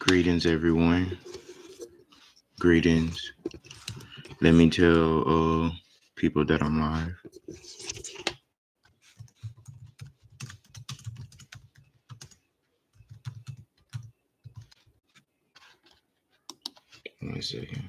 Greetings, everyone. Greetings. Let me tell people that I'm live. One second.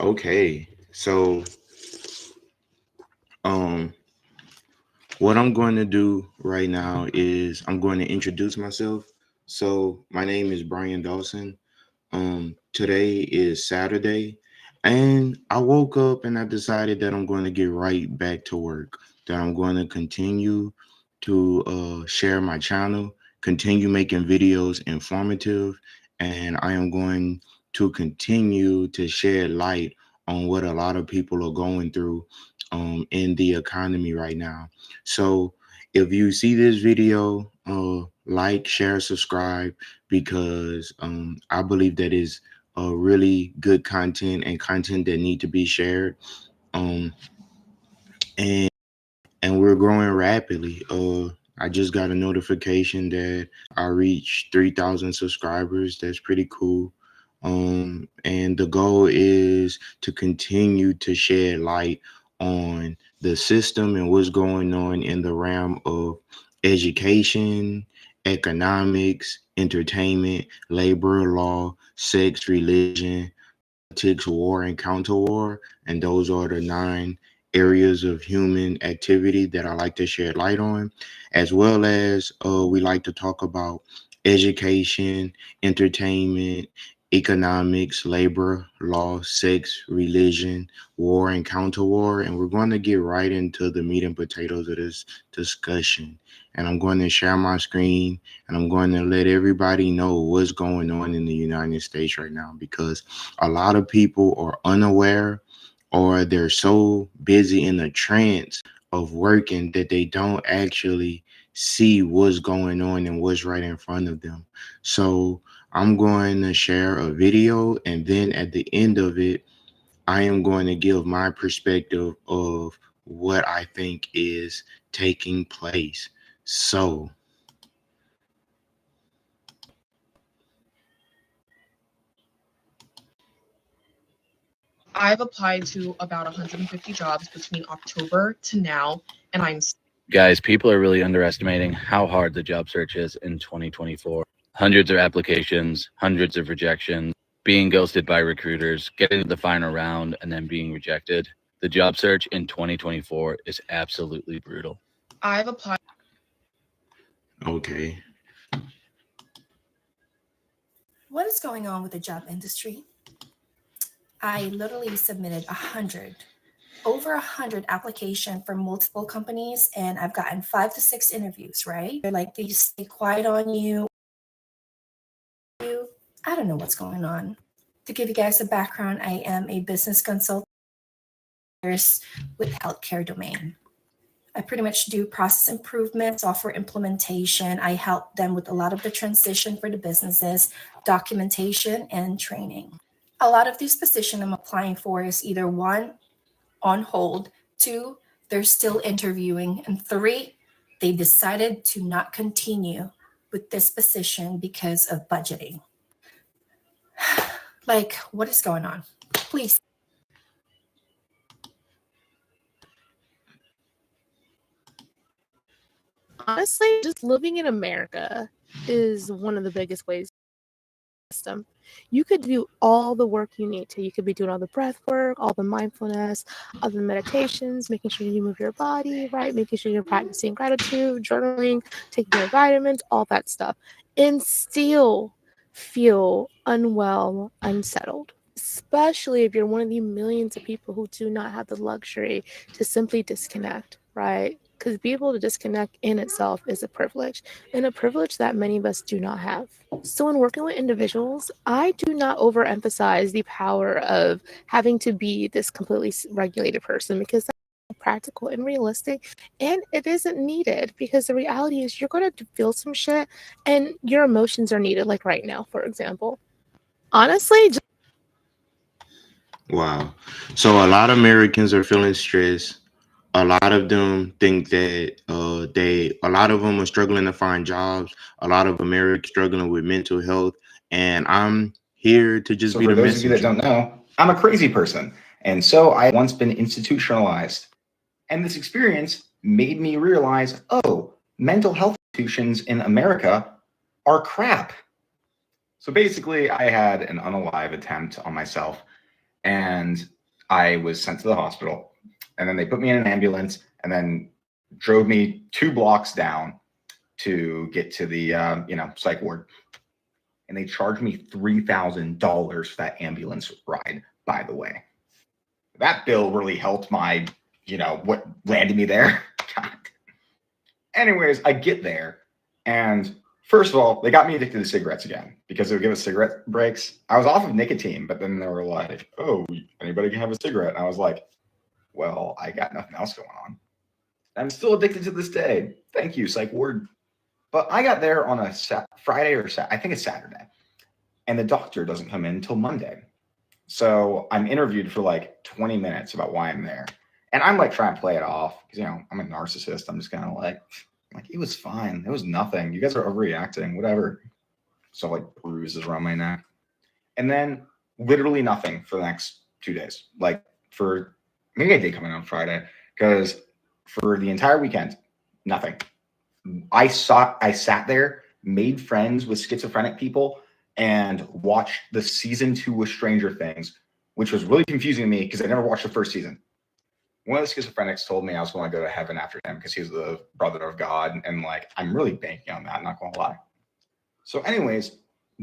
Okay, so um, what I'm going to do right now is I'm going to introduce myself. So my name is Brian Dawson. Today is Saturday, and I woke up and I decided that I'm going to get right back to work. That I'm going to continue to share my channel, continue making videos informative, and I am going to continue to shed light on what a lot of people are going through in the economy right now. So if you see this video, like, share, subscribe, because I believe that is really good content and content that need to be shared. Um, and we're growing rapidly. I just got a notification that I reached 3,000 subscribers. That's pretty cool. And the goal is to continue to shed light on the system and what's going on in the realm of education, economics, entertainment, labor law, sex, religion, politics, war, and counter war. And those are the 9 areas of human activity that I like to shed light on, as well as we like to talk about education, entertainment, economics, labor, law, sex, religion, war, and counter war. And we're going to get right into the meat and potatoes of this discussion. And I'm going to share my screen and I'm going to let everybody know what's going on in the United States right now, because a lot of people are unaware, or they're so busy in the trance of working that they don't actually see what's going on and what's right in front of them. So I'm going to share a video, and then at the end of it, I am going to give my perspective of what I think is taking place. So I've applied to about 150 jobs between October to now, and Guys, people are really underestimating how hard the job search is in 2024. Hundreds of applications, hundreds of rejections, being ghosted by recruiters, getting to the final round, and then being rejected. The job search in 2024 is absolutely brutal. I've applied. okay. What is going on with the job industry? I literally submitted over 100 applications for multiple companies, and I've gotten 5 to 6 interviews, right? They're like, they stay quiet on you. I don't know what's going on. To give you guys a background, I am a business consultant with healthcare domain. I pretty much do process improvement, software implementation. I help them with a lot of the transition for the businesses, documentation, and training. A lot of these positions I'm applying for is either 1, on hold, 2, they're still interviewing, and 3, they decided to not continue with this position because of budgeting. Like, what is going on? Please. Honestly, just living in America is one of the biggest ways. System. You could do all the work you need to. You could be doing all the breath work, all the mindfulness, all the meditations, making sure you move your body, right? Making sure you're practicing gratitude, journaling, taking your vitamins, all that stuff, and still feel unwell, unsettled. Especially if you're one of the millions of people who do not have the luxury to simply disconnect. right? Because being able to disconnect in itself is a privilege, and a privilege that many of us do not have. So, when working with individuals, I do not overemphasize the power of having to be this completely regulated person, because that's practical and realistic, and it isn't needed, because the reality is you're going to feel some shit and your emotions are needed, like right now, for example. Honestly, just Wow. So a lot of Americans are feeling stressed. A lot of them think that a lot of them are struggling to find jobs. A lot of Americans struggling with mental health, and I'm here to just So be for the those of you that messenger. don't know, I'm a crazy person. And so I once been institutionalized. And this experience made me realize, oh, mental health institutions in America are crap. So basically, I had an unalive attempt on myself, and I was sent to the hospital. And then they put me in an ambulance and then drove me 2 blocks down to get to the psych ward. And they charged me $3,000 for that ambulance ride, by the way. That bill really helped my, what landed me there. Anyways, I get there, and first of all, they got me addicted to cigarettes again because they would give us cigarette breaks. I was off of nicotine, but then they were like, "Oh, anybody can have a cigarette," and I was like, "Well, I got nothing else going on." I'm still addicted to this day. Thank you, psych ward. But I got there on a Friday or I think it's Saturday, and the doctor doesn't come in until Monday. So I'm interviewed for like 20 minutes about why I'm there. And I'm like trying to play it off because, I'm a narcissist. I'm just kind of like, it was fine. It was nothing. You guys are overreacting, whatever. So like bruises around my neck. And then literally nothing for the next 2 days. Like for maybe I did come in on Friday because for the entire weekend, nothing. I sat there, made friends with schizophrenic people, and watched the season 2 of Stranger Things, which was really confusing to me because I never watched the first season. One of the schizophrenics told me I was going to go to heaven after him because he was the brother of God, and like I'm really banking on that, not gonna lie. So, anyways,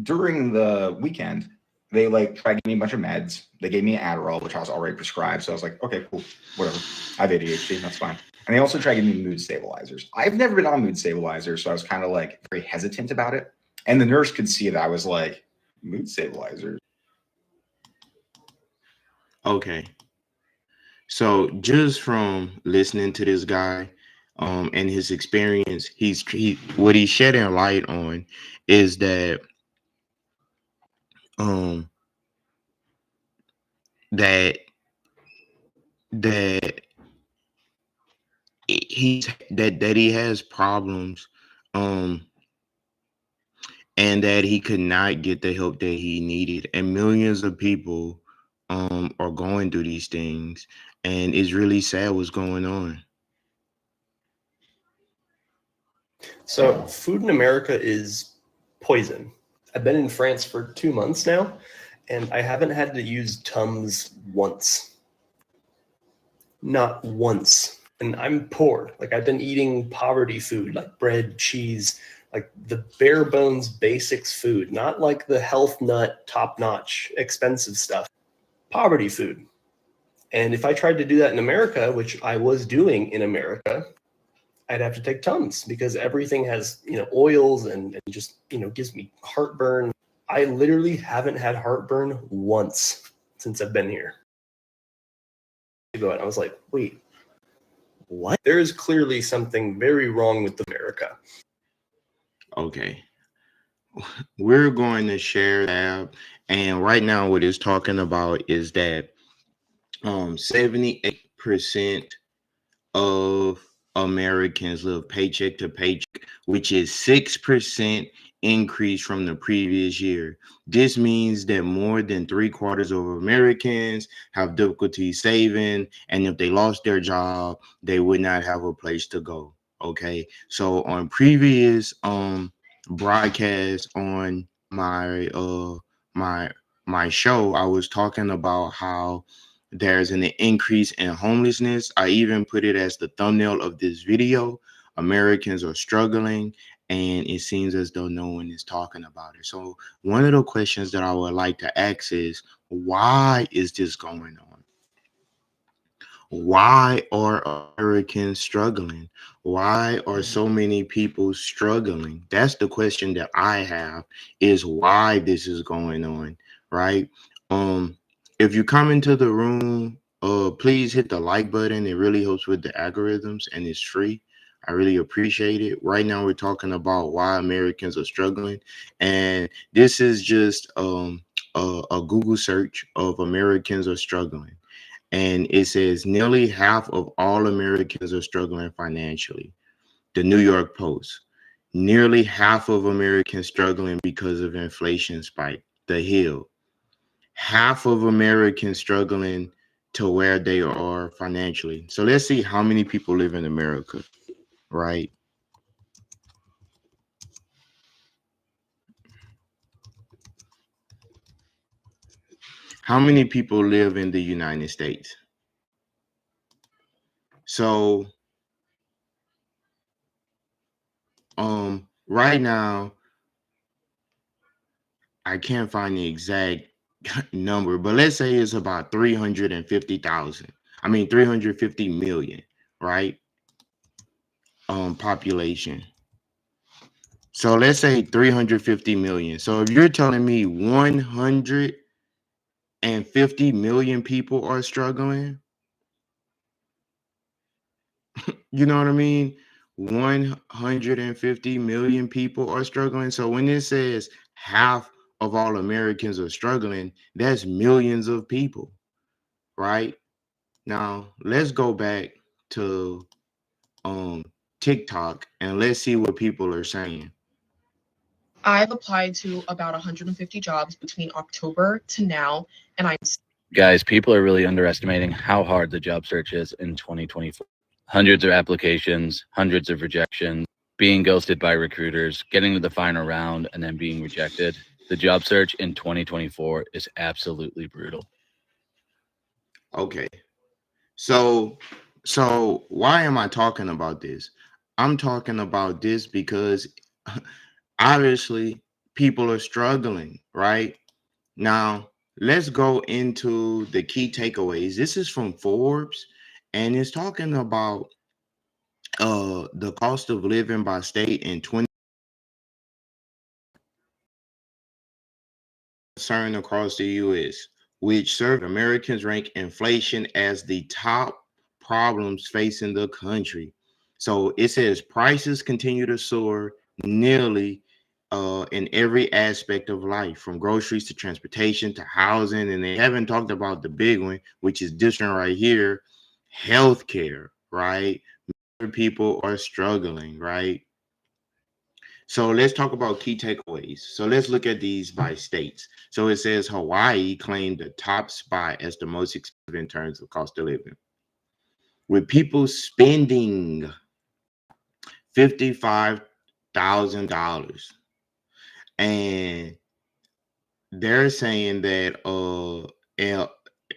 during the weekend, they like tried to give me a bunch of meds. They gave me an Adderall, which I was already prescribed. So I was like, okay, cool, whatever. I have ADHD, that's fine. And they also tried to give me mood stabilizers. I've never been on mood stabilizers, so I was kind of like very hesitant about it. And the nurse could see that I was like, mood stabilizers. Okay. So just from listening to this guy, and his experience, what he's shedding light on is that um that that he has problems, um and that he could not get the help that he needed, and millions of people are going through these things, and it's really sad what's going on. So, food in America is poison. I've been in France for 2 months now, and I haven't had to use Tums once. Not once. And I'm poor. Like, I've been eating poverty food, like bread, cheese, like the bare bones basics food, not like the health nut, top notch, expensive stuff. Poverty food. And if I tried to do that in America, which I was doing in America, I'd have to take Tums because everything has, oils and just, gives me heartburn. I literally haven't had heartburn once since I've been here. And I was like, wait, what? There is clearly something very wrong with America. Okay. We're going to share that, and right now what it's talking about is that 78% of Americans live paycheck to paycheck, which is 6% increase from the previous year. This means that more than 3/4 of Americans have difficulty saving, and if they lost their job, they would not have a place to go. Okay, so on previous broadcasts on my my show, I was talking about how there's an increase in homelessness. I even put it as the thumbnail of this video. Americans are struggling, and it seems as though no one is talking about it. So one of the questions that I would like to ask is, why is this going on? Why are Americans struggling? Why are so many people struggling? That's the question that I have, is why this is going on, right? Um, if you come into the room, please hit the like button. It really helps with the algorithms and it's free. I really appreciate it. Right now, we're talking about why Americans are struggling, and this is just a Google search of Americans are struggling, and it says nearly half of all Americans are struggling financially. The New York Post, nearly half of Americans struggling because of inflation spike. The Hill, half of Americans struggling to where they are financially. So let's see how many people live in America, right? How many people live in the United States? So right now I can't find the exact number, but let's say it's about 350,000. I mean 350 million, right? Population. So let's say 350 million. So if you're telling me 150 million people are struggling, you know what I mean? 150 million people are struggling. So when it says half of all Americans are struggling, that's millions of people, right? Now, let's go back to um TikTok and let's see what people are saying. I've applied to about 150 jobs between October to now, and I'm Guys, people are really underestimating how hard the job search is in 2024. Hundreds of applications, hundreds of rejections, being ghosted by recruiters, getting to the final round, and then being rejected. The job search in 2024 is absolutely brutal. Okay. So why am I talking about this? I'm talking about this because obviously people are struggling, right? Now, let's go into the key takeaways. This is from Forbes and it's talking about the cost of living by state in 20 concern across the US, which served Americans rank inflation as the top problems facing the country. So it says prices continue to soar nearly in every aspect of life, from groceries to transportation to housing. And they haven't talked about the big one, which is this one right here, healthcare, right? People are struggling, right? So let's talk about key takeaways. So let's look at these by states. So it says Hawaii claimed the top spot as the most expensive in terms of cost of living, with people spending $55,000. And they're saying that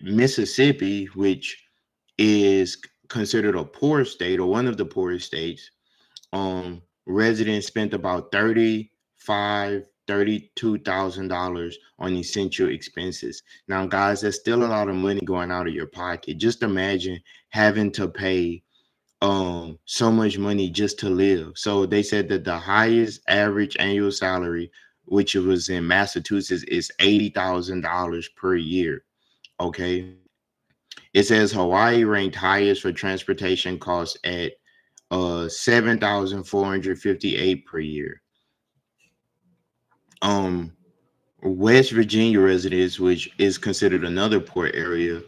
Mississippi, which is considered a poor state or one of the poorest states, residents spent about $32,000 on essential expenses. Now, guys, that's still a lot of money going out of your pocket. Just imagine having to pay so much money just to live. So they said that the highest average annual salary, which was in Massachusetts, is $80,000 per year. Okay. It says Hawaii ranked highest for transportation costs at 7,458 per year. Um, West Virginia residents, which is considered another poor area,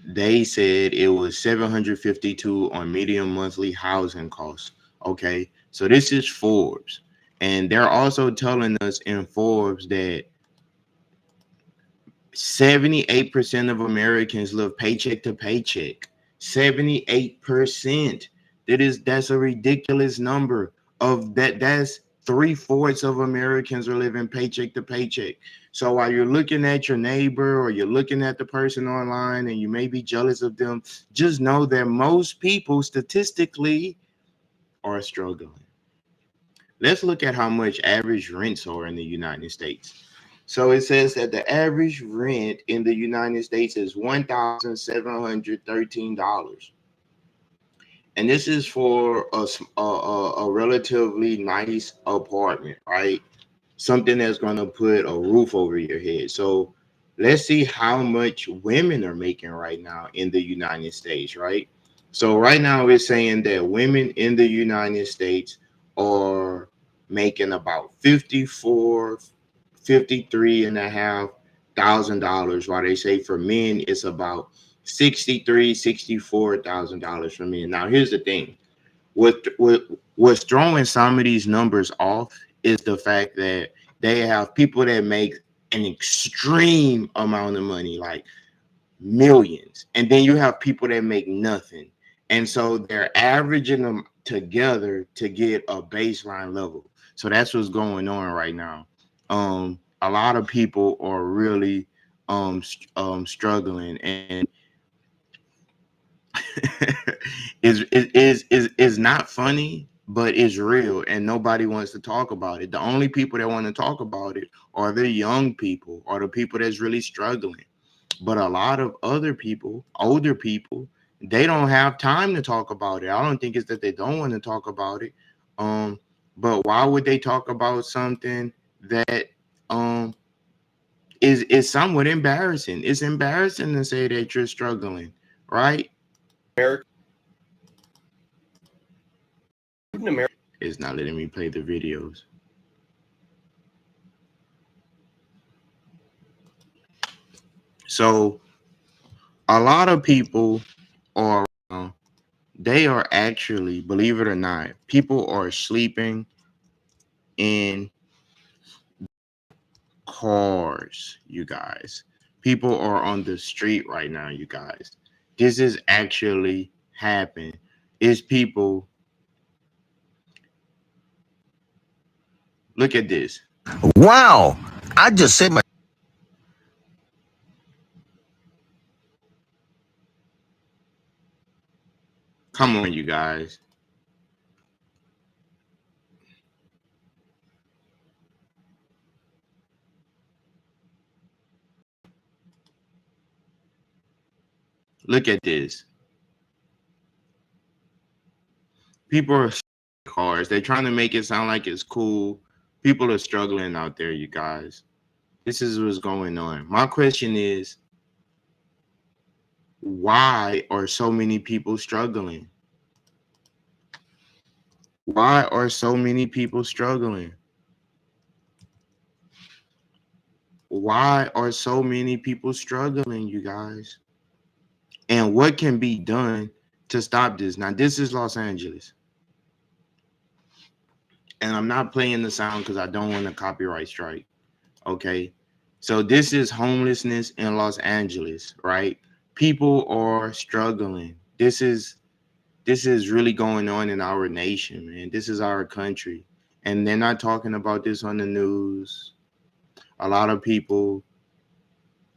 they said it was 752 on median monthly housing costs. Okay, so this is Forbes, and they're also telling us in Forbes that 78% of Americans live paycheck to paycheck. 78%. That's a ridiculous number of that. That's three-fourths of Americans are living paycheck to paycheck. So while you're looking at your neighbor or you're looking at the person online and you may be jealous of them, just know that most people statistically are struggling. Let's look at how much average rents are in the United States. So it says that the average rent in the United States is $1,713. And this is for a relatively nice apartment, right? Something that's going to put a roof over your head. So let's see how much women are making right now in the United States, right? So right now it's saying that women in the United States are making about 54, 53 and a half thousand dollars, while they say for men it's about 63, $64,000 for men. Now here's the thing. What's throwing some of these numbers off is the fact that they have people that make an extreme amount of money, like millions, and then you have people that make nothing, and so they're averaging them together to get a baseline level. So that's what's going on right now. A lot of people are really struggling, and is not funny, but it's real, and nobody wants to talk about it. The only people that want to talk about it are the young people, or the people that's really struggling. But a lot of other people, older people, they don't have time to talk about it. I don't think it's that they don't want to talk about it. Um, but why would they talk about something that um is somewhat embarrassing? It's embarrassing to say that you're struggling, right? America, food in America. It's not letting me play the videos. So a lot of people are they are actually, believe it or not, people are sleeping in cars, you guys. People are on the street right now, you guys. This is actually happening. It's people. Look at this. Wow. I just said my Come on, you guys. Look at this. People are cars. They're trying to make it sound like it's cool. People are struggling out there, you guys. This is what's going on. My question is, why are so many people struggling? Why are so many people struggling? Why are so many people struggling, you guys? And what can be done to stop this? Now, this is Los Angeles. And I'm not playing the sound because I don't want a copyright strike. Okay. So this is homelessness in Los Angeles, right? People are struggling. This is really going on in our nation, man. This is our country. And they're not talking about this on the news. A lot of people,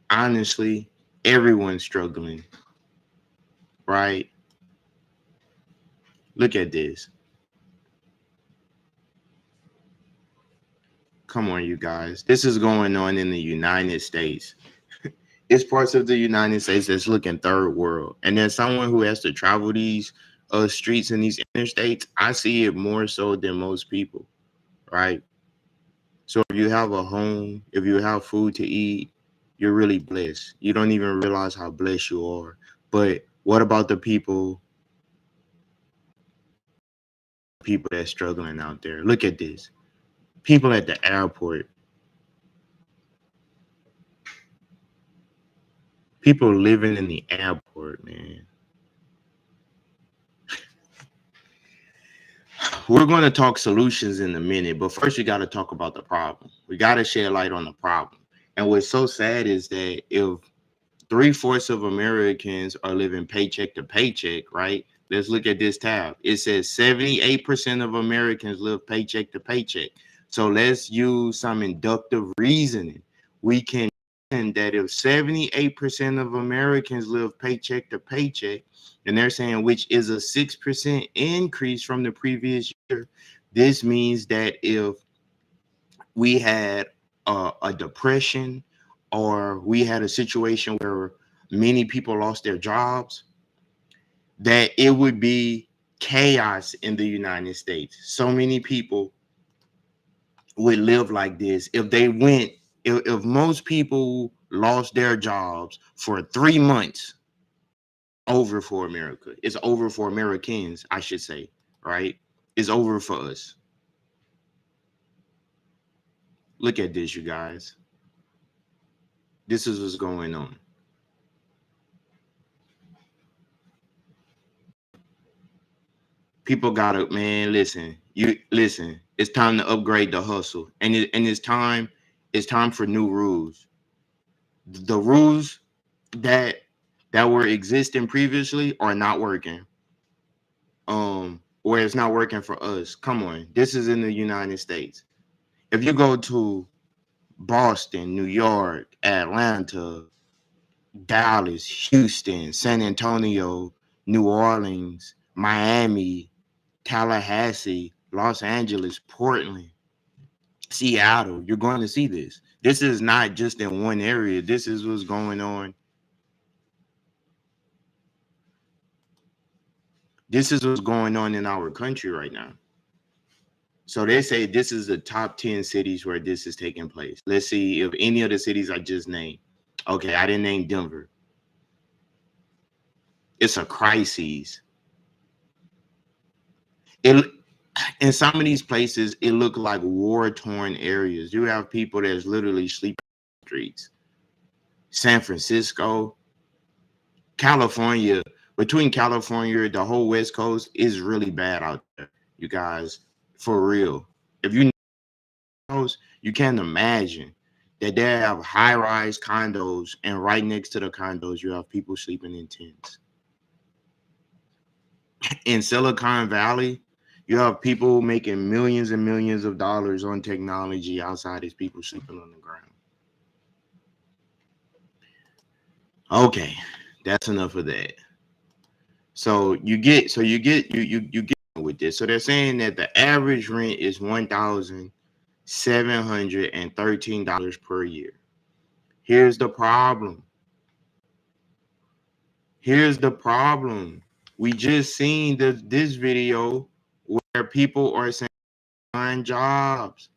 honestly, everyone's struggling, right? Look at this. Come on, you guys. This is going on in the United States. It's parts of the United States that's looking third world. And then someone who has to travel these streets and these interstates, I see it more so than most people, right? So if you have a home, if you have food to eat, you're really blessed. You don't even realize how blessed you are. But what about the people that's struggling out there? Look at this. People at the airport. People living in the airport, man. We're going to talk solutions in a minute, but first we got to talk about the problem. We got to shed light on the problem. And what's so sad is that if 3/4 of Americans are living paycheck to paycheck, right? Let's look at this tab. It says 78% of Americans live paycheck to paycheck. So let's use some inductive reasoning. We can that if 78% of Americans live paycheck to paycheck, and they're saying which is a 6% increase from the previous year, this means that if we had a depression, or we had a situation where many people lost their jobs, that it would be chaos in the United States. So many people would live like this if they went, if most people lost their jobs for 3 months. Over for America. It's over for Americans, I should say, right? It's over for us. Look at this, you guys. This is what's going on. People gotta, man, listen. You listen. It's time to upgrade the hustle, and it's time. It's time for new rules. The rules that were existing previously are not working. Or it's not working for us. Come on, this is in the United States. If you go to Boston, New York, Atlanta, Dallas, Houston, San Antonio, New Orleans, Miami, Tallahassee, Los Angeles, Portland, Seattle, you're going to see this. This is not just in one area. This is what's going on. This is what's going on in our country right now. So they say this is the top 10 cities where this is taking place. Let's see if any of the cities I just named. Okay, I didn't name Denver. It's a crisis. In some of these places, it look like war-torn areas. You have people that's literally sleeping on the streets. San Francisco, California, between California, the whole West Coast is really bad out there, you guys, for real. If you know, you can't imagine that they have high-rise condos, and right next to the condos, you have people sleeping in tents. In Silicon Valley, you have people making millions and millions of dollars on technology outside these people sleeping on the ground. Okay, that's enough of that. So you get with this. So they're saying that the average rent is $1,713 per year. Here's the problem. We just seen this video where people are saying find jobs.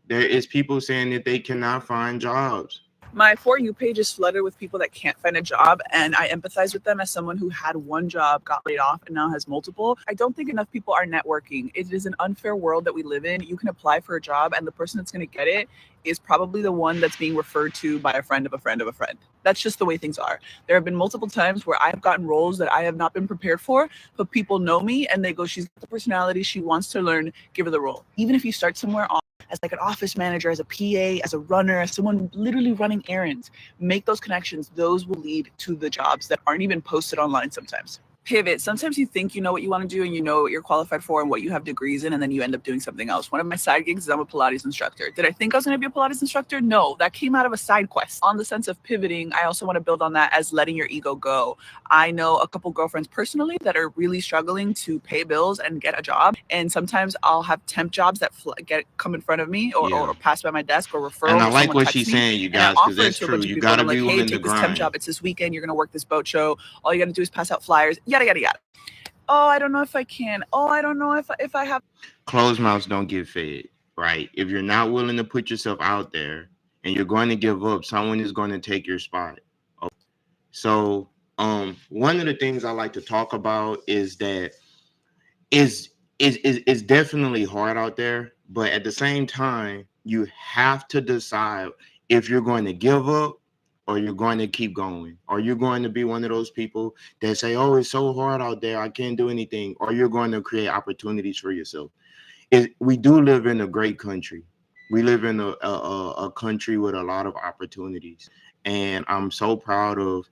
There is people saying that they cannot find jobs. My For You page is flooded with people that can't find a job, and I empathize with them as someone who had one job, got laid off, and now has multiple. I don't think enough people are networking. It is an unfair world that we live in. You can apply for a job, and the person that's going to get it is probably the one that's being referred to by a friend of a friend of a friend. That's just the way things are. There have been multiple times where I've gotten roles that I have not been prepared for, but people know me, and they go, she's got the personality, she wants to learn, give her the role. Even if you start somewhere as like an office manager, as a PA, as a runner, as someone literally running errands, make those connections. Those will lead to the jobs that aren't even posted online sometimes. Pivot. Sometimes you think you know what you want to do and you know what you're qualified for and what you have degrees in, and then you end up doing something else. One of my side gigs is I'm a Pilates instructor. Did I think I was going to be a Pilates instructor? No, that came out of a side quest. On the sense of pivoting, I also want to build on that as letting your ego go. I know a couple girlfriends personally that are really struggling to pay bills and get a job. And sometimes I'll have temp jobs that come in front of me or pass by my desk or referral. And I like what she's saying, you guys, because that's true. You got to be willing to grind. This temp job, it's this weekend. You're going to work this boat show. All you got to do is pass out flyers. Yada, yada, yada. Oh, I don't know if I can. Oh, I don't know if I have. Closed mouths don't get fed, right? If you're not willing to put yourself out there and you're going to give up, someone is going to take your spot. Okay. So, one of the things I like to talk about is that is definitely hard out there, but at the same time, you have to decide if you're going to give up or you're going to keep going, or you're going to be one of those people that say, oh, it's so hard out there, I can't do anything, or you're going to create opportunities for yourself. We do live in a great country. We live in a country with a lot of opportunities, and I'm so proud of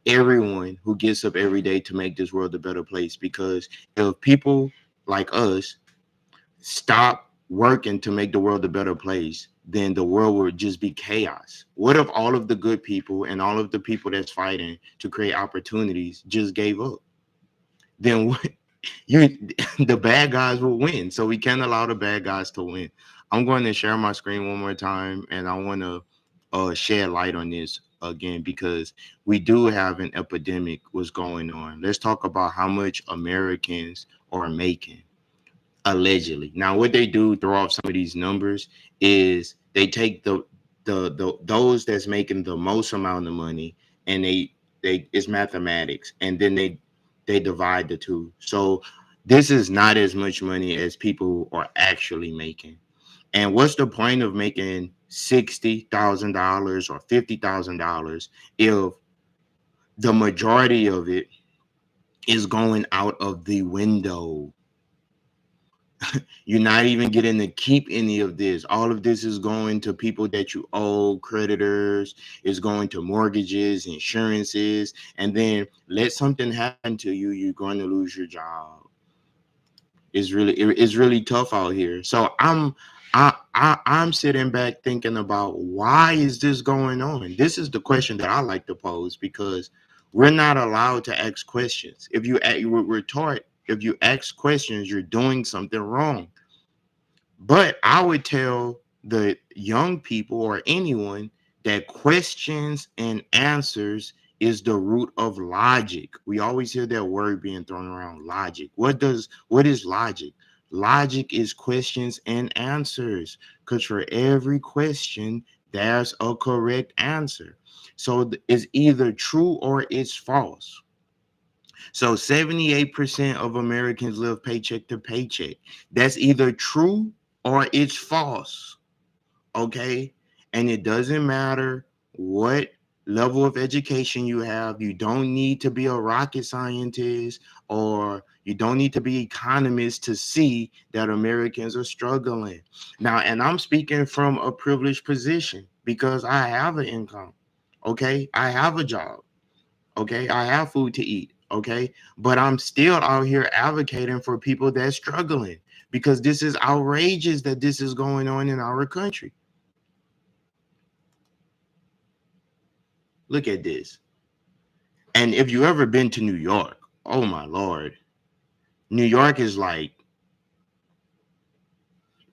everyone who gets up every day to make this world a better place, because if people like us stop working to make the world a better place, then the world would just be chaos. What if all of the good people and all of the people that's fighting to create opportunities just gave up? Then the bad guys will win. So we can't allow the bad guys to win. I'm going to share my screen one more time, and I want to shed light on this again because we do have an epidemic what's going on. Let's talk about how much Americans are making allegedly. Now, what they do throw off some of these numbers is they take the those that's making the most amount of money, and they it's mathematics, and then they divide the two. So this is not as much money as people are actually making. And what's the point of making $60,000 or $50,000 if the majority of it is going out of the window? You're not even getting to keep any of this. All of this is going to people that you owe, creditors, is going to mortgages, insurances, and then let something happen to you, you're going to lose your job. It's really tough out here. So I'm sitting back thinking about why is this going on? This is the question that I like to pose because we're not allowed to ask questions. We're taught if you ask questions, you're doing something wrong. But I would tell the young people or anyone that questions and answers is the root of logic. We always hear that word being thrown around, logic. What is logic? Logic is questions and answers, because for every question, there's a correct answer. So it's either true or it's false. So 78% of Americans live paycheck to paycheck. That's either true or it's false. Okay. And it doesn't matter what level of education you have. You don't need to be a rocket scientist or you don't need to be economist to see that Americans are struggling. Now, and I'm speaking from a privileged position because I have an income. Okay. I have a job. Okay, I have food to eat. Okay, but I'm still out here advocating for people that's struggling because this is outrageous that this is going on in our country. Look at this. And if you ever been to New York, oh my Lord, New York is like,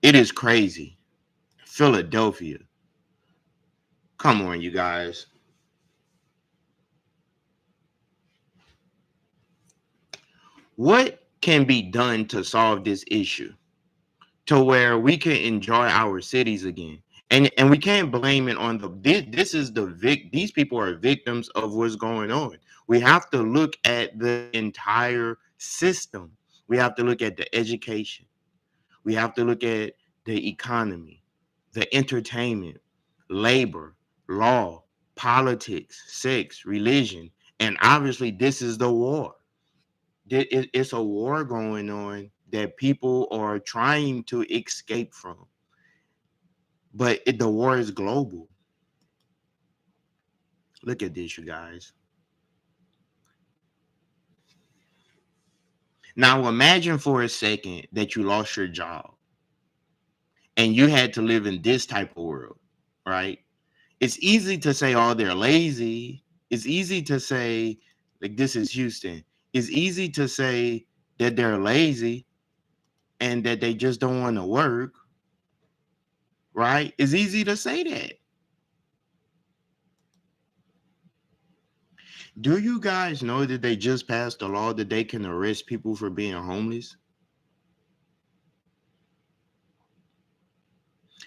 it is crazy. Philadelphia, come on, you guys. What can be done to solve this issue to where we can enjoy our cities again? And we can't blame it on this is these people are victims of what's going on. We have to look at the entire system. We have to look at the education. We have to look at the economy, the entertainment, labor, law, politics, sex, religion, and obviously this is the war. It's a war going on that people are trying to escape from, but the war is global. Look at this, you guys. Now imagine for a second that you lost your job and you had to live in this type of world, right? It's easy to say, oh, they're lazy. It's easy to say, like, this is Houston. It's easy to say that they're lazy and that they just don't want to work, right? It's easy to say that. Do you guys know that they just passed a law that they can arrest people for being homeless?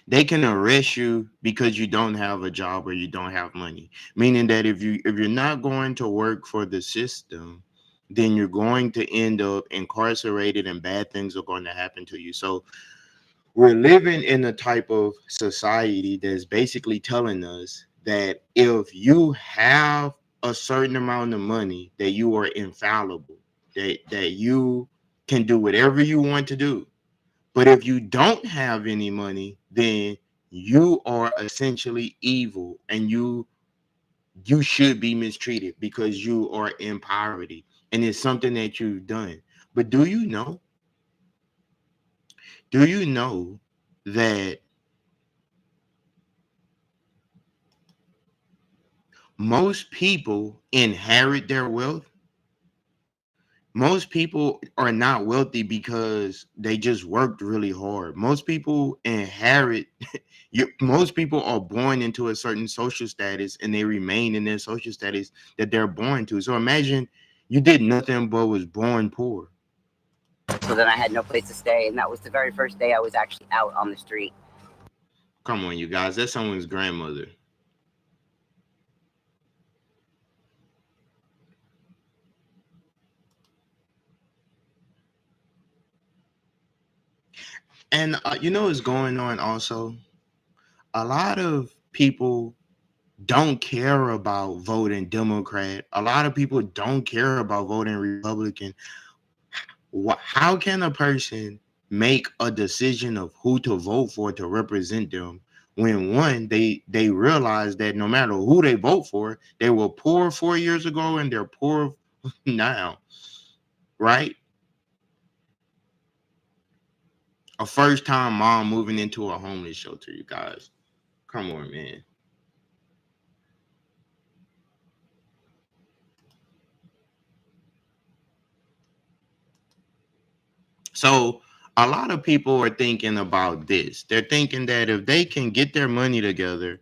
They can arrest you because you don't have a job or you don't have money. Meaning that if you're not going to work for the system, then you're going to end up incarcerated and bad things are going to happen to you. So we're living in a type of society that's basically telling us that if you have a certain amount of money, that you are infallible, that you can do whatever you want to do. But if you don't have any money, then you are essentially evil and you should be mistreated because you are in poverty and it's something that you've done. But do you know that most people inherit their wealth? Most people are not wealthy because they just worked really hard. Most people inherit most people are born into a certain social status and they remain in their social status that they're born to. So imagine you did nothing but was born poor. So then I had no place to stay, and that was the very first day I was actually out on the street. Come on, you guys, that's someone's grandmother. And you know what's going on also? A lot of people don't care about voting Democrat. A lot of people don't care about voting Republican. How can a person make a decision of who to vote for to represent them when one they realize that no matter who they vote for, they were poor 4 years ago and they're poor now, right? A first time mom moving into a homeless shelter, you guys. Come on, man. So a lot of people are thinking about this. They're thinking that if they can get their money together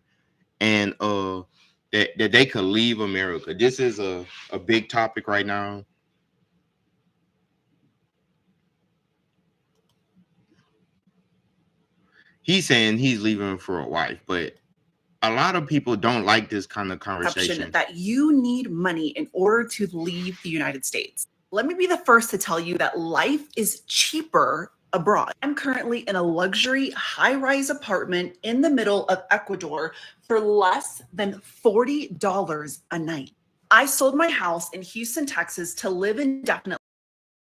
and that they could leave America. This is a big topic right now. He's saying he's leaving for a wife, but a lot of people don't like this kind of conversation. That you need money in order to leave the United States. Let me be the first to tell you that life is cheaper abroad. I'm currently in a luxury high-rise apartment in the middle of Ecuador for less than $40 a night. I sold my house in Houston, Texas to live indefinitely.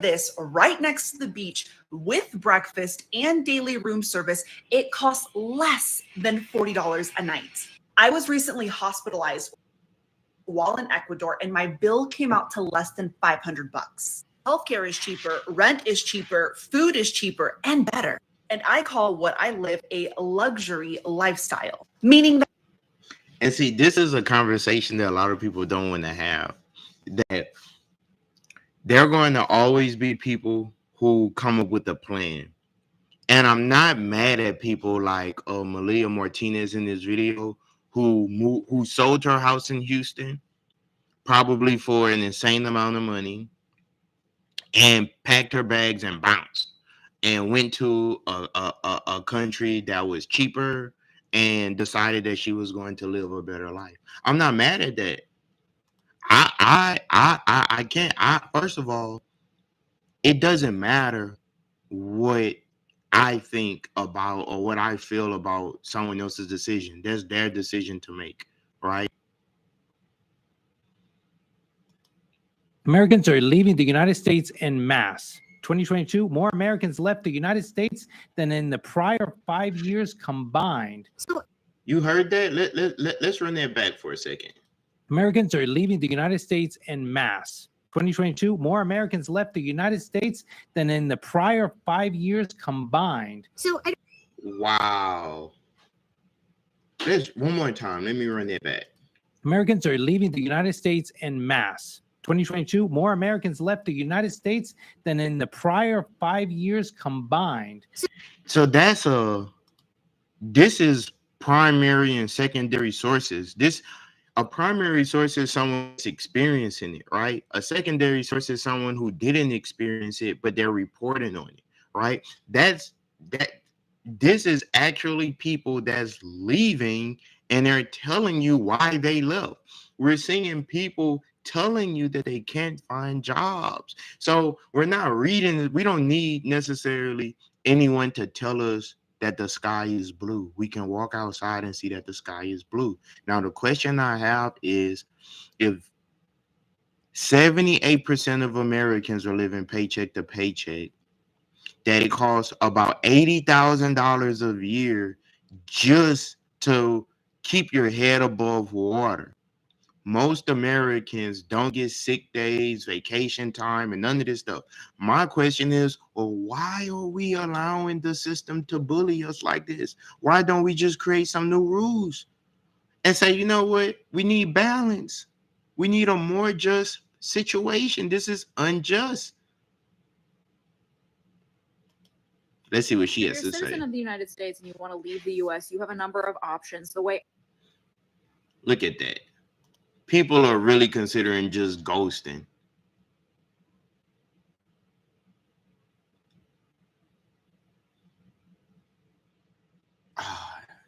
This right next to the beach with breakfast and daily room service, it costs less than $40 a night. I was recently hospitalized while in Ecuador and my bill came out to less than $500. Healthcare is cheaper, rent is cheaper, food is cheaper and better. And I call what I live a luxury lifestyle, meaning that. And see, this is a conversation that a lot of people don't want to have. That there are going to always be people who come up with a plan. And I'm not mad at people like Malia Martinez in this video who sold her house in Houston, probably for an insane amount of money, and packed her bags and bounced and went to a country that was cheaper and decided that she was going to live a better life. I'm not mad at that. I can't. First of all, it doesn't matter what I think about or what I feel about someone else's decision. That's their decision to make, right? Americans are leaving the United States en masse. 2022, more Americans left the United States than in the prior 5 years combined. You heard that? Let's run that back for a second. Americans are leaving the United States en masse. 2022, more Americans left the United States than in the prior 5 years combined. Wow. Let's one more time. Let me run that back. Americans are leaving the United States en masse. 2022, more Americans left the United States than in the prior 5 years combined. So this is primary and secondary sources. A primary source is someone that's experiencing it, right? A secondary source is someone who didn't experience it, but they're reporting on it, right? This is actually people that's leaving and they're telling you why they left. We're seeing people telling you that they can't find jobs. So we're not reading, we don't need necessarily anyone to tell us that the sky is blue. We can walk outside and see that the sky is blue. Now, the question I have is if 78% of Americans are living paycheck to paycheck, that it costs about $80,000 a year just to keep your head above water. Most Americans don't get sick days, vacation time, and none of this stuff. My question is, well, why are we allowing the system to bully us like this? Why don't we just create some new rules and say, you know what? We need balance. We need a more just situation. This is unjust. Let's see what she If has you're a to citizen say. of the United States and you want to leave the U.S., you have a number of options. The way Look at that. People are really considering just ghosting.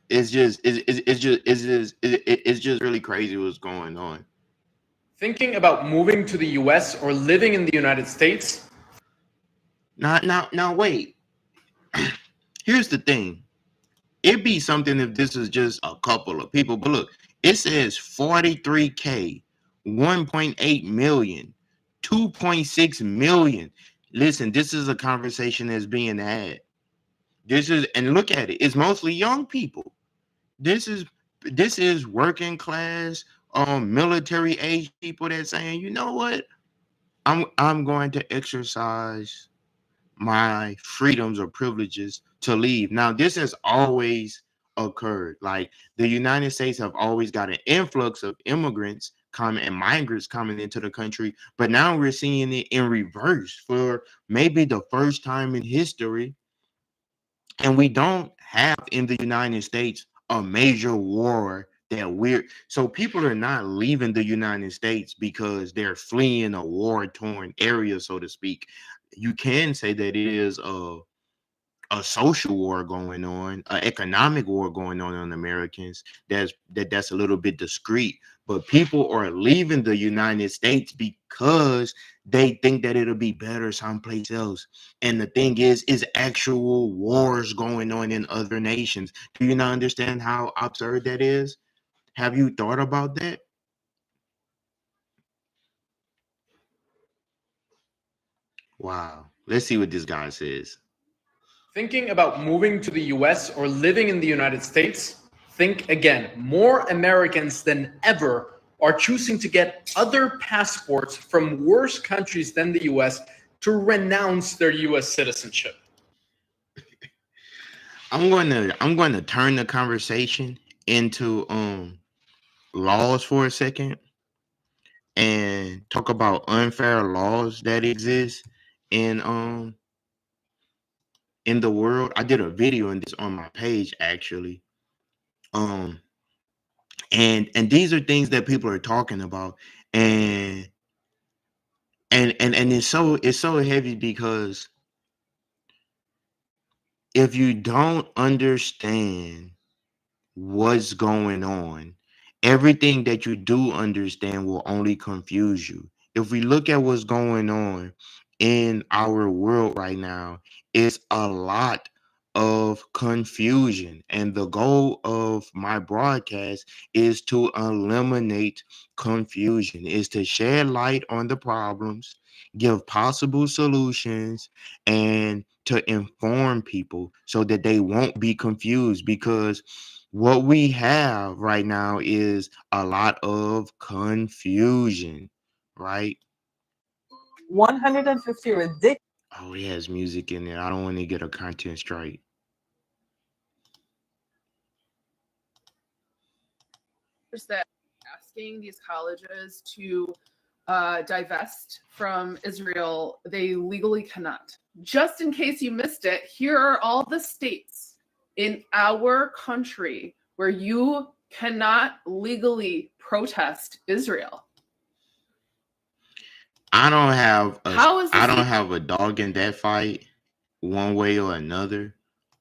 It's just really crazy what's going on. Thinking about moving to the US or living in the United States? Now wait. Here's the thing. It'd be something if this is just a couple of people, but look, it says 43K, 1.8 million, 2.6 million. Listen, this is a conversation that's being had. And look at it, it's mostly young people. This is working class, military age people that's saying, you know what, I'm going to exercise my freedoms or privileges to leave. Now, this has always occurred. Like the United States have always got an influx of immigrants coming and migrants coming into the country, but now we're seeing it in reverse for maybe the first time in history. And we don't have in the United States a major war that so people are not leaving the United States because they're fleeing a war-torn area, so to speak. You can say that it is a social war going on, an economic war going on Americans. That's a little bit discreet, but people are leaving the United States because they think that it'll be better someplace else. And the thing is actual wars going on in other nations. Do you not understand how absurd that is? Have you thought about that? Wow. Let's see what this guy says. Thinking about moving to the US or living in the United States? Think again. More Americans than ever are choosing to get other passports from worse countries than the US to renounce their US citizenship. I'm going to turn the conversation into laws for a second and talk about unfair laws that exist in the world. I did a video on this on my page actually. Um and these are things that people are talking about, and it's so heavy because if you don't understand what's going on, everything that you do understand will only confuse you. If we look at what's going on in our world right now, it's a lot of confusion. And the goal of my broadcast is to eliminate confusion, is to shed light on the problems, give possible solutions, and to inform people so that they won't be confused, because what we have right now is a lot of confusion, right? 150 ridiculous. Oh, it has music in there. I don't want to get a content strike. That asking these colleges to divest from Israel, they legally cannot. Just in case you missed it, here are all the states in our country where you cannot legally protest Israel. I don't have How is this I don't have a dog in that fight one way or another.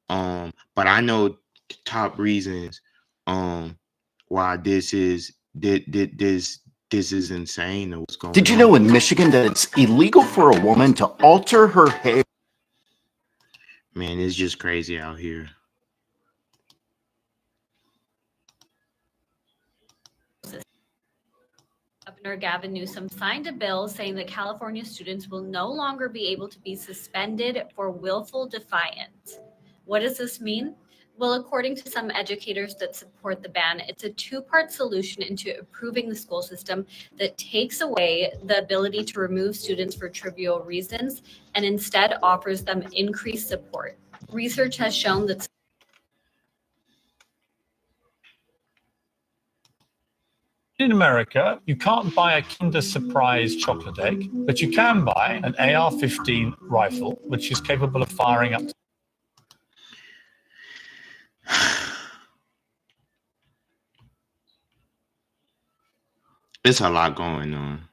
But I know top reasons why this is insane or what's going Did you on. know in Michigan that it's illegal for a woman to alter her hair? Man, it's just crazy out here. Governor Gavin Newsom signed a bill saying that California students will no longer be able to be suspended for willful defiance. What does this mean? Well, according to some educators that support the ban, it's a two-part solution into improving the school system that takes away the ability to remove students for trivial reasons and instead offers them increased support. Research has shown that In America, you can't buy a Kinder Surprise chocolate egg, but you can buy an AR-15 rifle, which is capable of firing up to It's a lot going on.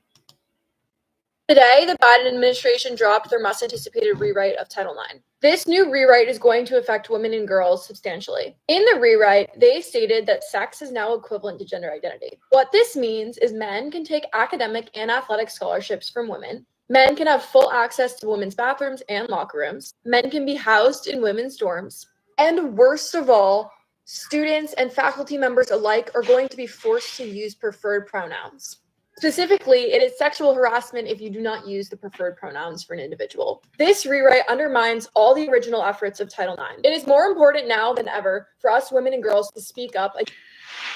Today, the Biden administration dropped their much anticipated rewrite of Title IX. This new rewrite is going to affect women and girls substantially. In the rewrite, they stated that sex is now equivalent to gender identity. What this means is men can take academic and athletic scholarships from women. Men can have full access to women's bathrooms and locker rooms. Men can be housed in women's dorms. And worst of all, students and faculty members alike are going to be forced to use preferred pronouns. Specifically, it is sexual harassment if you do not use the preferred pronouns for an individual. This rewrite undermines all the original efforts of Title IX. It is more important now than ever for us women and girls to speak up.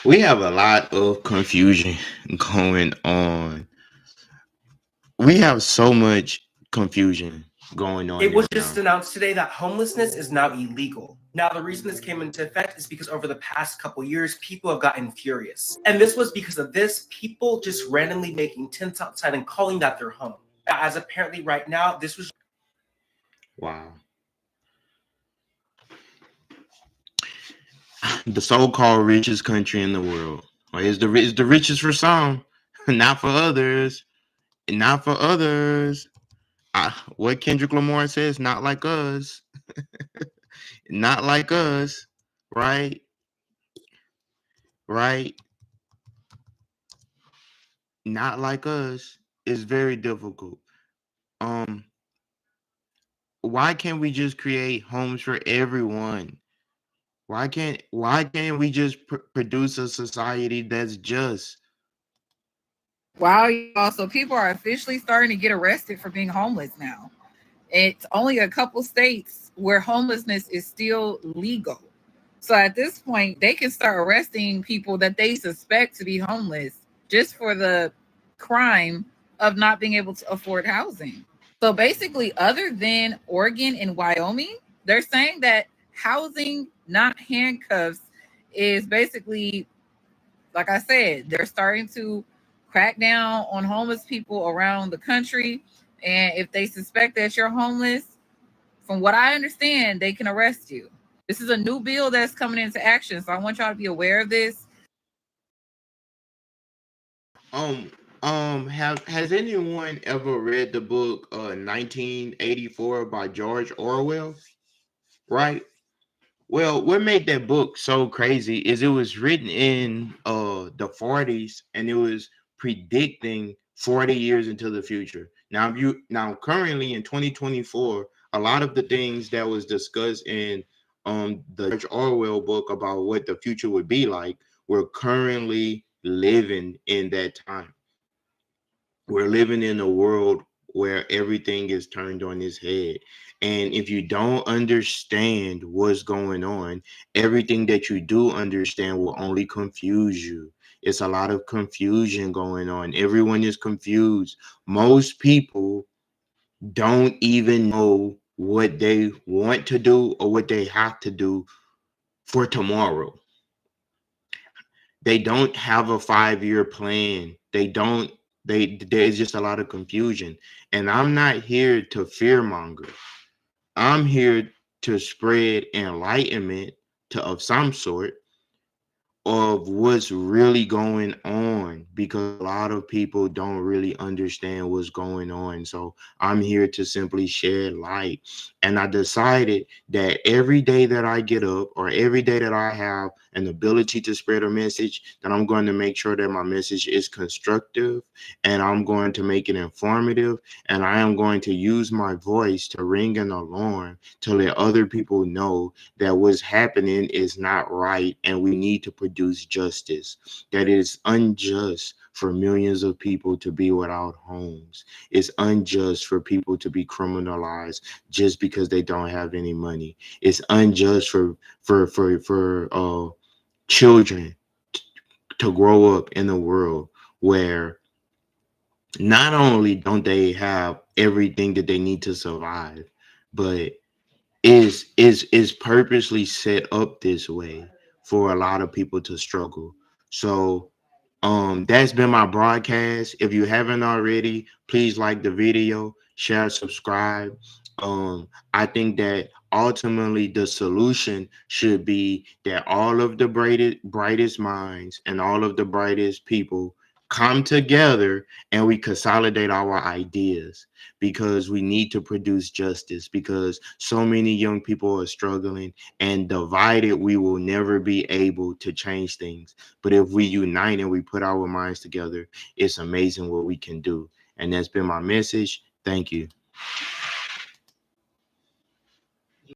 We have a lot of confusion going on. We have so much confusion going on. It was right just now. announced today that homelessness is now illegal. Now, the reason this came into effect is because over the past couple years, people have gotten furious. And this was because of this, people just randomly making tents outside and calling that their home. As apparently right now, this was... Wow. The so-called richest country in the world. Well, it's the richest for some, not for others. Not for others. What Kendrick Lamar says, not like us. Not like us. Right? Right? Not like us. It's very difficult. Why can't we just create homes for everyone? Why can't we just produce a society that's just? Wow, y'all. So people are officially starting to get arrested for being homeless now. It's only a couple states where homelessness is still legal. So at this point, they can start arresting people that they suspect to be homeless just for the crime of not being able to afford housing. So basically, other than Oregon and Wyoming, they're saying that housing, not handcuffs, is basically, like I said, they're starting to crack down on homeless people around the country. And if they suspect that you're homeless, from what I understand, they can arrest you. This is a new bill that's coming into action. So I want y'all to be aware of this. Has anyone ever read the book 1984 by George Orwell? Right? Well, what made that book so crazy is it was written in the 40s and it was predicting 40 years into the future. Now currently in 2024, a lot of the things that was discussed in the George Orwell book about what the future would be like, we're currently living in that time. We're living in a world where everything is turned on its head. And if you don't understand what's going on, everything that you do understand will only confuse you. It's a lot of confusion going on. Everyone is confused. Most people don't even know what they want to do or what they have to do for tomorrow. They don't have a 5-year plan. There's just a lot of confusion. And I'm not here to fearmonger. I'm here to spread enlightenment of some sort of what's really going on, because a lot of people don't really understand what's going on. So I'm here to simply shed light. And I decided that every day that I get up or every day that I have an ability to spread a message, that I'm going to make sure that my message is constructive and I'm going to make it informative, and I am going to use my voice to ring an alarm to let other people know that what's happening is not right and we need to produce justice. That it is unjust for millions of people to be without homes. It's unjust for people to be criminalized just because they don't have any money. It's unjust for children to grow up in a world where not only don't they have everything that they need to survive, but is purposely set up this way for a lot of people to struggle. So That's been my broadcast. If you haven't already, please like the video, share, subscribe. I think that ultimately the solution should be that all of the brightest minds and all of the brightest people come together and we consolidate our ideas, because we need to produce justice, because so many young people are struggling, and divided we will never be able to change things. But if we unite and we put our minds together, it's amazing what we can do. And that's been my message. Thank you.